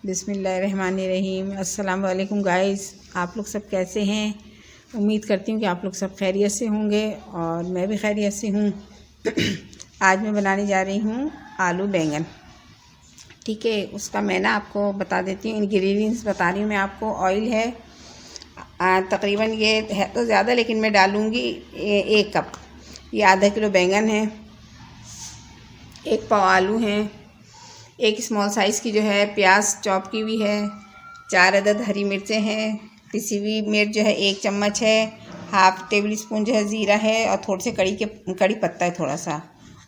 बिस्मिल्लाहिर्रहमानिर्रहीम। अस्सलाम वालेकुम गाइस, आप लोग सब कैसे हैं? उम्मीद करती हूँ कि आप लोग सब खैरियत से होंगे और मैं भी खैरियत से हूँ। आज मैं बनाने जा रही हूँ आलू बैंगन। ठीक है, उसका मैं ना आपको बता देती हूँ, इंग्रेडिएंट्स बता रही हूँ मैं आपको। ऑयल है तकरीबन, ये है तो ज़्यादा लेकिन मैं डालूँगी 1 कप। ये आधा किलो बैंगन है, 1 पाव आलू हैं, 1 स्मॉल साइज़ की जो है प्याज चॉप की हुई है, 4 अदद हरी मिर्चें हैं, पिसी हुई मिर्च जो है 1 चम्मच है, हाफ़ टेबल स्पून जो है ज़ीरा है और थोड़े से कड़ी पत्ता है थोड़ा सा,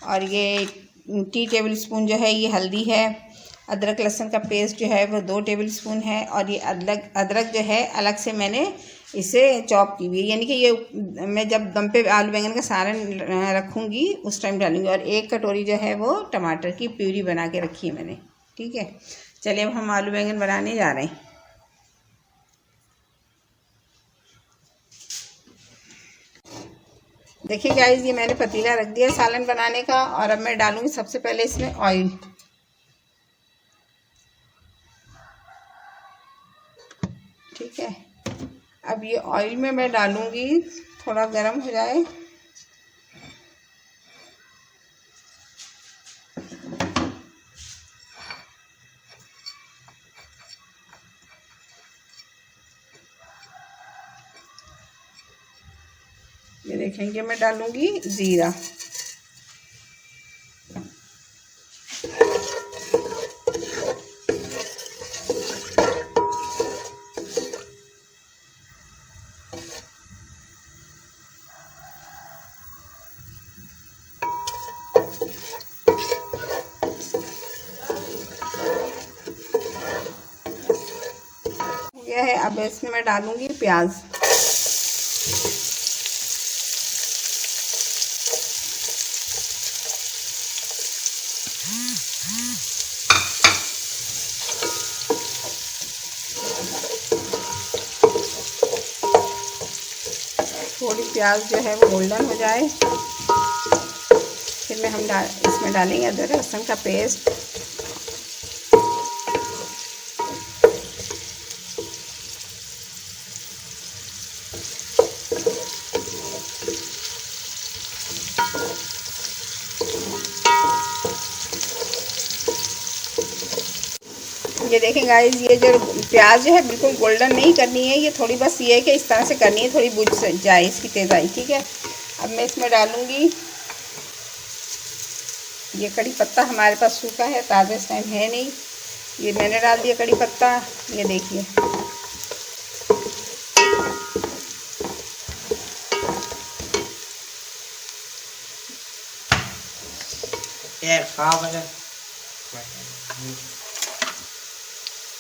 और ये टी टेबल स्पून जो है ये हल्दी है। अदरक लहसुन का पेस्ट जो है वो 2 टेबल स्पून है, और ये अदरक जो है अलग से मैंने इसे चॉप की हुई है, यानी कि ये मैं जब दम पे आलू बैंगन का सालन रखूँगी उस टाइम डालूँगी। और 1 कटोरी जो है वो टमाटर की प्यूरी बना के रखी है मैंने। ठीक है, चलिए अब हम आलू बैंगन बनाने जा रहे हैं। देखिए गाइस, ये मैंने पतीला रख दिया सालन बनाने का, और अब मैं डालूँगी सबसे पहले इसमें ऑयल। ठीक है, अब ये ऑयल में मैं डालूँगी, थोड़ा गर्म हो जाए। ये देखेंगे, मैं डालूँगी ज़ीरा। यह है, अब इसमें मैं डालूँगी प्याज। थोड़ी प्याज जो है वो गोल्डन हो जाए, फिर हम इसमें डालेंगे अदरक लहसुन का पेस्ट। ये देखें गाइस, ये जो प्याज जो है बिल्कुल गोल्डन नहीं करनी है, ये थोड़ी बस ये है कि इस तरह से करनी है, थोड़ी बुझ जाए इसकी तेज़ाई। ठीक है, अब मैं इसमें डालूँगी ये कड़ी पत्ता। हमारे पास सूखा है, ताज़ा इस टाइम है नहीं, ये मैंने डाल दिया कड़ी पत्ता। ये देखिए,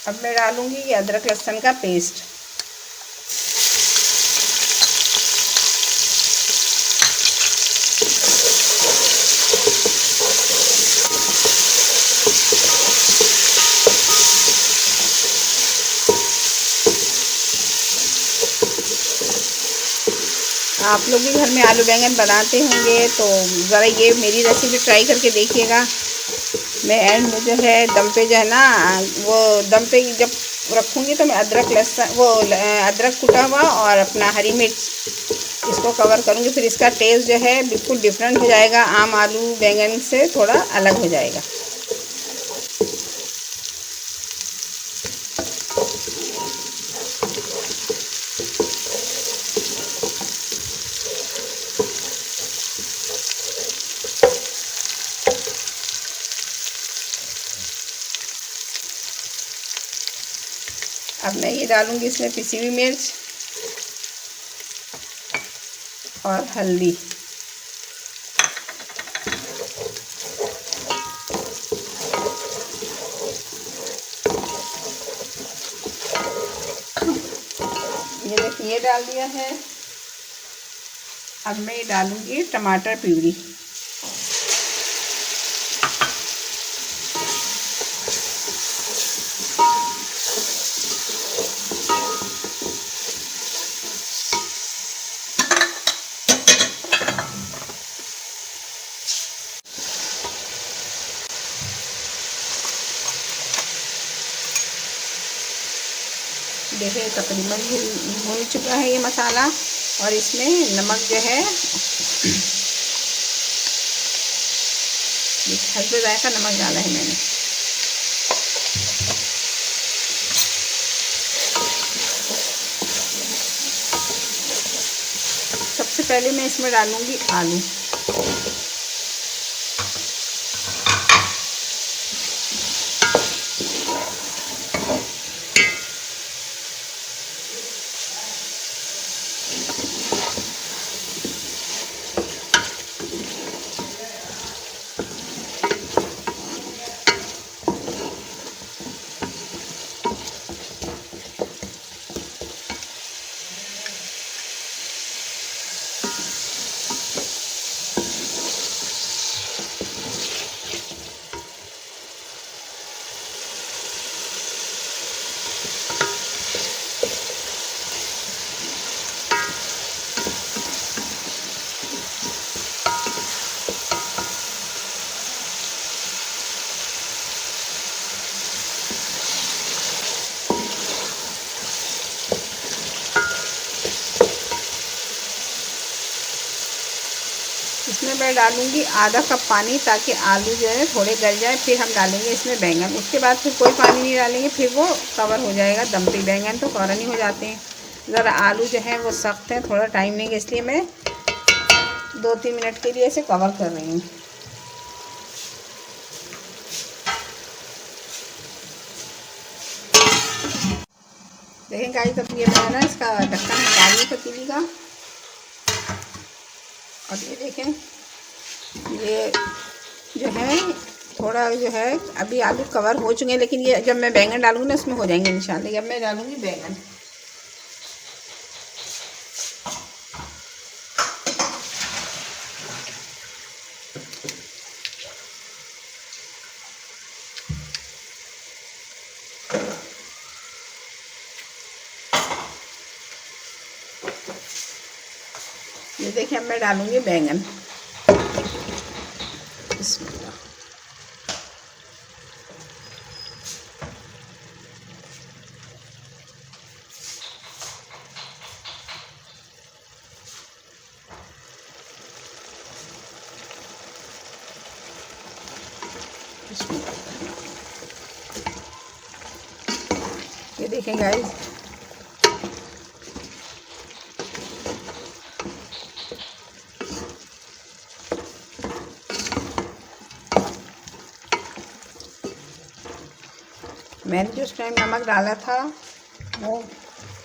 अब मैं डालूँगी ये अदरक लहसुन का पेस्ट। आप लोग भी घर में आलू बैंगन बनाते होंगे तो ज़रा ये मेरी रेसिपी ट्राई करके देखिएगा। मैं एंड में जो है दम पे जो है ना, वो दम पे जब रखूँगी तो मैं अदरक लहसुन अदरक कुटा हुआ और अपना हरी मिर्च इसको कवर करूँगी। फिर इसका टेस्ट जो है बिल्कुल डिफरेंट हो जाएगा, आम आलू बैंगन से थोड़ा अलग हो जाएगा। अब मैं ये डालूँगी इसमें पिसी हुई मिर्च और हल्दी। ये देखिए, ये डाल दिया है। अब मैं ये डालूँगी टमाटर प्यूरी। देखिए तकरीबन भून चुका है ये मसाला, और इसमें नमक जो है हल्के जायका नमक डाला है मैंने। सबसे पहले मैं इसमें डालूंगी आलू। इसमें मैं डालूंगी आधा कप पानी, ताकि आलू जो है थोड़े गल जाए। फिर हम डालेंगे इसमें बैंगन। उसके बाद फिर कोई पानी नहीं डालेंगे, फिर वो कवर हो जाएगा दम पे। बैंगन तो फ़ौरन ही हो जाते हैं, ज़रा आलू जो है वो सख्त है, थोड़ा टाइम लेंगे, इसलिए मैं 2-3 मिनट के लिए इसे कवर कर रही हूँ। देखें गाइस, अब ये मैं ना इसका ढक्कन हटा ली पतीली का, और ये देखें ये जो है थोड़ा जो है अभी आलू कवर हो चुके हैं, लेकिन ये जब मैं बैंगन डालूंगी ना उसमें हो जाएंगे इंशाल्लाह। अब मैं डालूंगी बैंगन। ये देखिए अब मैं डालूंगी बैंगन। बिस्मिल्लाह। ये देखें गाइस, मैंने जो उस टाइम नमक डाला था वो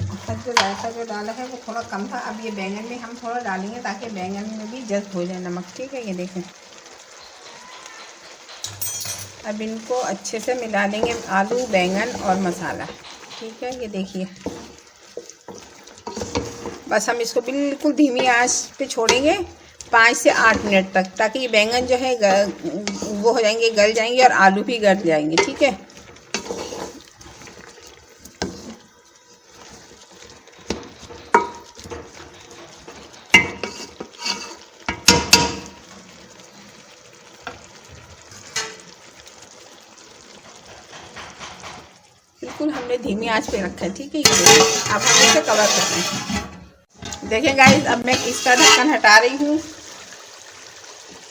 जो जायका जो डाला है वो थोड़ा कम था। अब ये बैंगन में हम थोड़ा डालेंगे ताकि बैंगन में भी जज़्ब हो जाए नमक, ठीक है। ये देखें, अब इनको अच्छे से मिला लेंगे, आलू बैंगन और मसाला, ठीक है। ये देखिए बस हम इसको बिल्कुल धीमी आंच पे छोड़ेंगे 5 से 8 मिनट तक, ताकि ये बैंगन जो है वो हो जाएंगे, गल जाएंगे, और आलू भी गल जाएंगे, ठीक है। बिल्कुल हमने धीमी आंच पे रखा है, ठीक है। ये देखिए अब हम इसे कवर कर रहे हैं। देखें गाइस, अब मैं इसका ढक्कन हटा रही हूँ।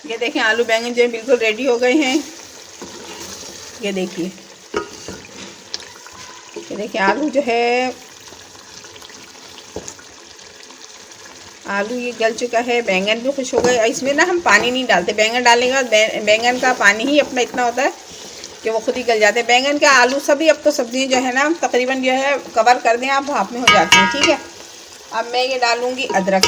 ये देखें आलू बैंगन जो है बिल्कुल रेडी हो गए हैं। ये देखिए, ये देखिए आलू जो है, आलू ये गल चुका है, बैंगन भी खुश हो गए। इसमें ना हम पानी नहीं डालते, बैंगन डालने के बाद बैंगन का पानी ही अपना इतना होता है कि वो खुद ही गल जाते हैं। बैंगन का आलू सभी अब तो सब्ज़ी जो है ना तकरीबन जो है कवर कर दें आप, भाप में हो जाती हैं, ठीक है। अब मैं ये डालूँगी अदरक,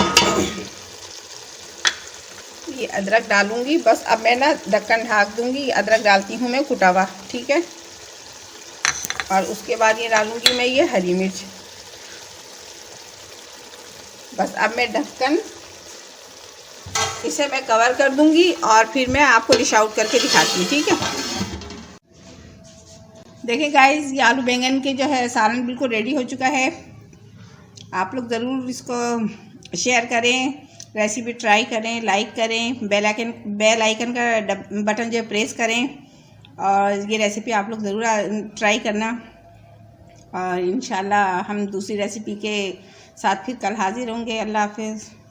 ये अदरक डालूँगी बस। अब मैं ना ढक्कन ढाक दूँगी। अदरक डालती हूँ मैं कुटा हुआ, ठीक है। और उसके बाद ये डालूँगी मैं ये हरी मिर्च, बस। अब मैं ढक्कन इसे मैं कवर कर दूँगी और फिर मैं आपको डिश आउट करके दिखाती हूँ, ठीक है। देखिए गाइस, ये आलू बैंगन के जो है सालन बिल्कुल रेडी हो चुका है। आप लोग ज़रूर इसको शेयर करें, रेसिपी ट्राई करें, लाइक करें, बेल आइकन का बटन जो प्रेस करें, और ये रेसिपी आप लोग ज़रूर ट्राई करना। और इंशाल्लाह हम दूसरी रेसिपी के साथ फिर कल हाजिर होंगे। अल्लाह हाफ़िज़।